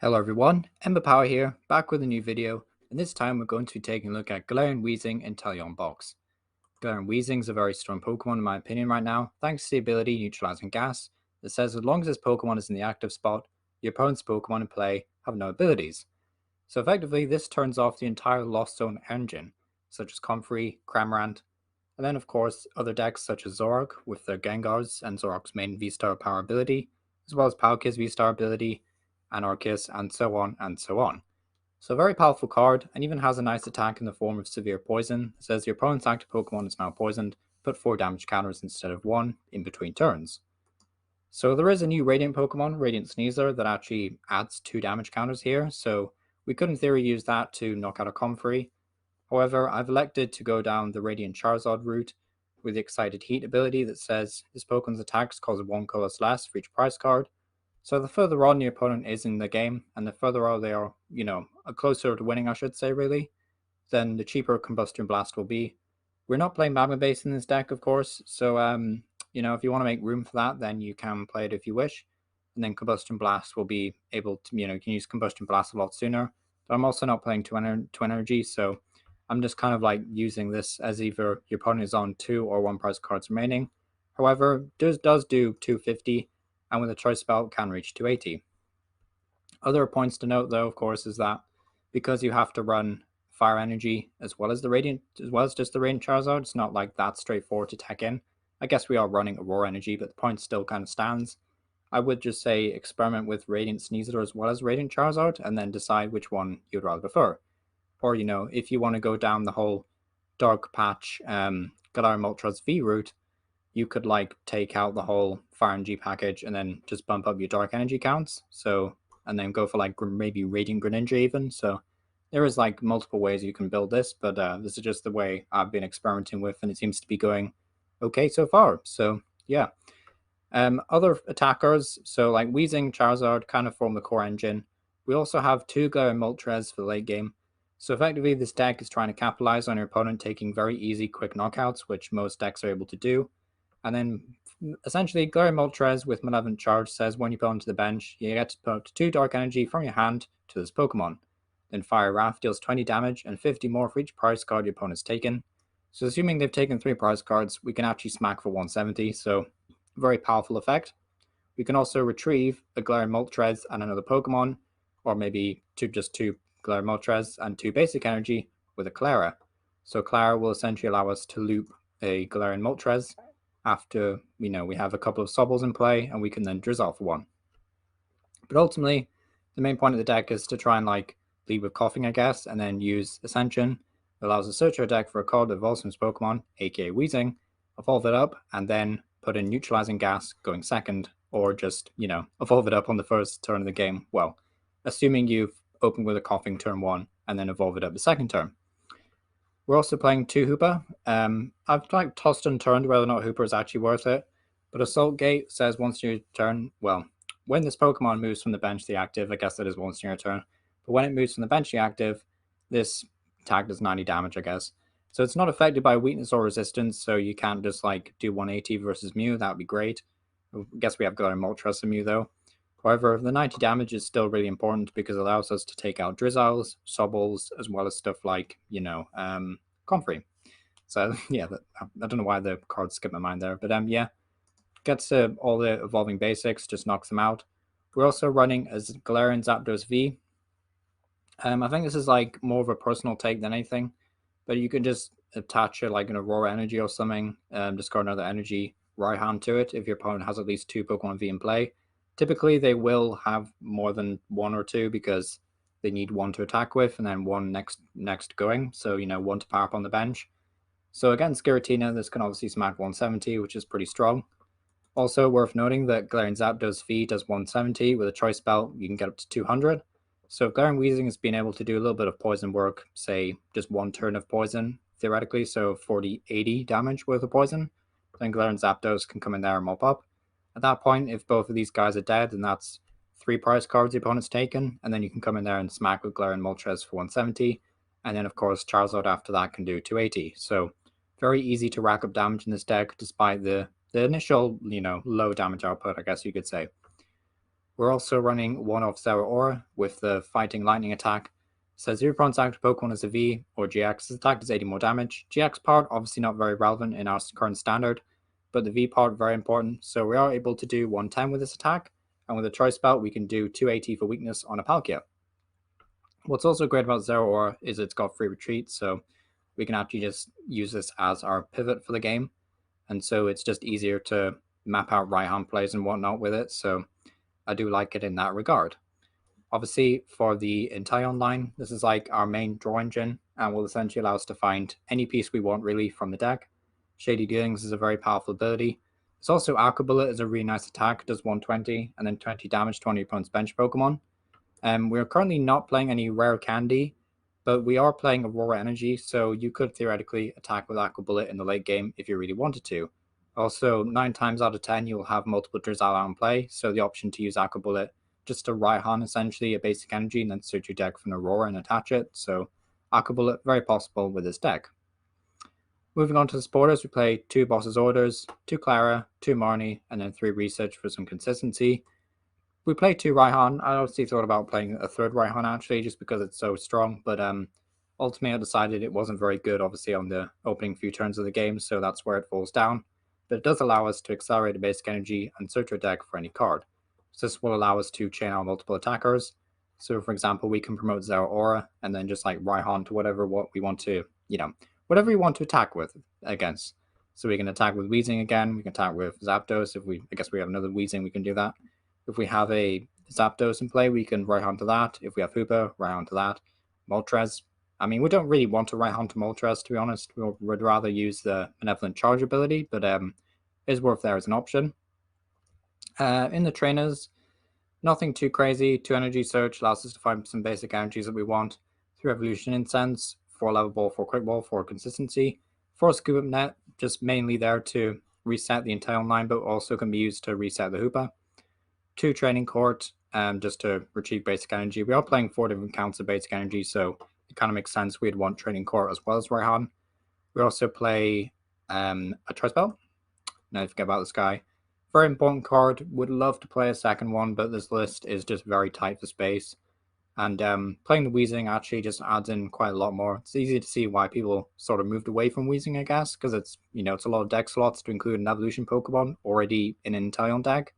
Hello everyone, Ember Power here, back with a new video, and this time we're going to be taking a look at Galarian Weezing in Teleon Box. Galarian Weezing is a very strong Pokemon in my opinion right now, thanks to the ability Neutralizing Gas that says as long as this Pokemon is in the active spot, your opponent's Pokemon in play have no abilities. So effectively this turns off the entire Lost Zone engine, such as Comfrey, Cramorant, and then of course other decks such as Zoroark with their Gengars and Zoroark's main V-Star power ability, as well as Palkia's V-Star ability, Anarchus, and so on and so on. So a very powerful card, and even has a nice attack in the form of Severe Poison. It says your opponent's active Pokemon is now poisoned, put 4 damage counters instead of 1 in between turns. So there is a new Radiant Pokemon, Radiant Sneasler, that actually adds 2 damage counters here, so we could in theory use that to knock out a Comfrey. However, I've elected to go down the Radiant Charizard route with the Excited Heat ability that says this Pokemon's attacks cause 1 colorless less for each prize card. So the further on your opponent is in the game, and the further on they are, closer to winning, I should say, really, then the cheaper Combustion Blast will be. We're not playing Magma Base in this deck, of course, so, if you want to make room for that, then you can play it if you wish. And then Combustion Blast will be able to, you can use Combustion Blast a lot sooner. But I'm also not playing Twin Energy, so I'm just kind of like using this as either your opponent is on 2 or 1 prize cards remaining. However, does do 250, and with a choice spell can reach 280. Other points to note though, of course, is that because you have to run Fire Energy as well as just the Radiant Charizard, it's not like that straightforward to tech in. I guess we are running Aurora Energy, but the point still kind of stands. I would just say experiment with Radiant Sneasler as well as Radiant Charizard, and then decide which one you'd rather prefer. Or, if you want to go down the whole Dark Patch Galarian Moltres V route, you could like take out the whole Fire Energy package and then just bump up your Dark Energy counts. So, and then go for like maybe Radiant Greninja even. So there is like multiple ways you can build this, but this is just the way I've been experimenting with, and it seems to be going okay so far. So yeah. Other attackers, so like Weezing, Charizard, kind of form the core engine. We also have 2 Galarian Moltres for the late game. So effectively, this deck is trying to capitalize on your opponent taking very easy, quick knockouts, which most decks are able to do. And then essentially, Galarian Moltres with Malevolent Charge says when you put onto the bench, you get to put 2 Dark Energy from your hand to this Pokemon. Then Fire Wrath deals 20 damage and 50 more for each prize card your opponent's taken. So assuming they've taken 3 prize cards, we can actually smack for 170, so very powerful effect. We can also retrieve a Galarian Moltres and another Pokemon, or maybe just 2 Galarian Moltres and 2 basic energy with a Clara. So Clara will essentially allow us to loop a Galarian Moltres after we have a couple of Sobbles in play, and we can then drizzle for 1. But ultimately, the main point of the deck is to try and like lead with Coughing, I guess, and then use Ascension. It allows us to search our deck for a card that evolves from its Pokemon, aka Weezing, evolve it up, and then put in Neutralizing Gas going second, or just, evolve it up on the first turn of the game. Well, assuming you've opened with a Coughing turn 1 and then evolve it up the second turn. We're also playing 2 Hooper. I've like tossed and turned whether or not Hooper is actually worth it, but Assault Gate says once your turn, well, when this Pokemon moves from the bench to the active, I guess that is once in your turn, but when it moves from the bench to the active, this attack does 90 damage, I guess. So it's not affected by weakness or resistance, so you can't just like do 180 versus Mew. That would be great. I guess we have got a Moltres and Mew though. However, the 90 damage is still really important because it allows us to take out Drizzles, Sobbles, as well as stuff like, Comfrey. So yeah, I don't know why the card skipped my mind there, but yeah, gets all the evolving basics, just knocks them out. We're also running as Galarian Zapdos V. I think this is like more of a personal take than anything, but you can just attach it like an Aurora Energy or something, discard another energy right hand to it if your opponent has at least 2 Pokemon V in play. Typically, they will have more than 1 or 2 because they need 1 to attack with and then 1 next going. So, 1 to power up on the bench. So against Giratina, this can obviously smack 170, which is pretty strong. Also worth noting that Galarian Zapdos V does 170. With a choice spell, you can get up to 200. So if Galarian Weezing has been able to do a little bit of poison work, say just 1 turn of poison, theoretically, so 40, 80 damage worth of poison, then Galarian Zapdos can come in there and mop up. At that point, if both of these guys are dead, then that's 3 prize cards the opponent's taken, and then you can come in there and smack with Galarian Moltres for 170, and then of course Charizard after that can do 280. So very easy to rack up damage in this deck, despite the initial, low damage output, I guess you could say. We're also running one of Zero Aura with the Fighting Lightning attack. So 0 active Pokemon is a V, or GX attack does 80 more damage. GX part, obviously not very relevant in our current standard, but the V part, very important. So we are able to do 110 with this attack, and with a Choice Belt, we can do 280 for weakness on a Palkia. What's also great about Zero Aura is it's got free retreat, so we can actually just use this as our pivot for the game. And so it's just easier to map out right-hand plays and whatnot with it. So I do like it in that regard. Obviously, for the Inteleon line, this is like our main draw engine and will essentially allow us to find any piece we want really from the deck. Shady Dealings is a very powerful ability. It's also Aqua Bullet is a really nice attack, does 120 and then 20 damage to one of your opponent's bench Pokemon. We're currently not playing any rare candy, but we are playing Aurora Energy, so you could theoretically attack with Aqua Bullet in the late game if you really wanted to. Also, 9 times out of 10, you'll have multiple Drizzile out in play, so the option to use Aqua Bullet just to Raihan essentially a basic energy and then search your deck for an Aurora and attach it. So Aqua Bullet, very possible with this deck. Moving on to the supporters, we play 2 Boss's Orders, 2 Clara, 2 Marnie, and then 3 Research for some consistency. We play 2 Raihan. I obviously thought about playing a 3rd Raihan actually, just because it's so strong, but ultimately I decided it wasn't very good, obviously, on the opening few turns of the game, so that's where it falls down. But it does allow us to accelerate a basic energy and search our deck for any card. So this will allow us to chain out multiple attackers. So for example, we can promote Zero Aura and then just like Raihan to whatever we want to, whatever we want to attack with against. So we can attack with Weezing again, we can attack with Zapdos. I guess we have another Weezing, we can do that. If we have a Zapdos in play, we can Raihan to that. If we have Hoopa, Raihan to that. Moltres. I mean, we don't really want to Raihan to Moltres, to be honest. We would rather use the Benevolent Charge ability, but it's worth there as an option. In the trainers, nothing too crazy. 2 Energy Search allows us to find some basic energies that we want. 3 Evolution Incense, 4 Level Ball, 4 Quick Ball, 4 Consistency. 4 Scoop Up Net, just mainly there to reset the entire line, but also can be used to reset the Hoopa. 2 Training Court, just to retrieve basic energy. We are playing 4 different counts of basic energy, so it kind of makes sense we'd want Training Court as well as Raihan. We also play a Choice Belt. Now forget about this guy. Very important card. Would love to play a second one, but this list is just very tight for space. And playing the Weezing actually just adds in quite a lot more. It's easy to see why people sort of moved away from Weezing, I guess, because it's it's a lot of deck slots to include an evolution Pokemon already in an Inteleon deck.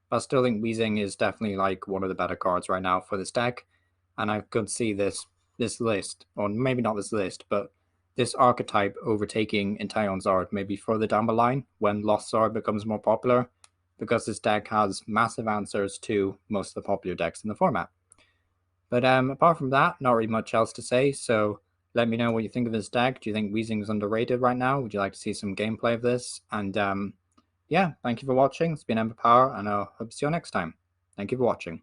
But I still think Weezing is definitely like one of the better cards right now for this deck. And I could see this list, or maybe not this list, but this archetype overtaking Inteleon Zard maybe further down the line when Lost Zard becomes more popular, because this deck has massive answers to most of the popular decks in the format. But apart from that, not really much else to say, so let me know what you think of this deck. Do you think Weezing is underrated right now? Would you like to see some gameplay of this? And yeah, thank you for watching. It's been Ember Power, and I hope to see you next time. Thank you for watching.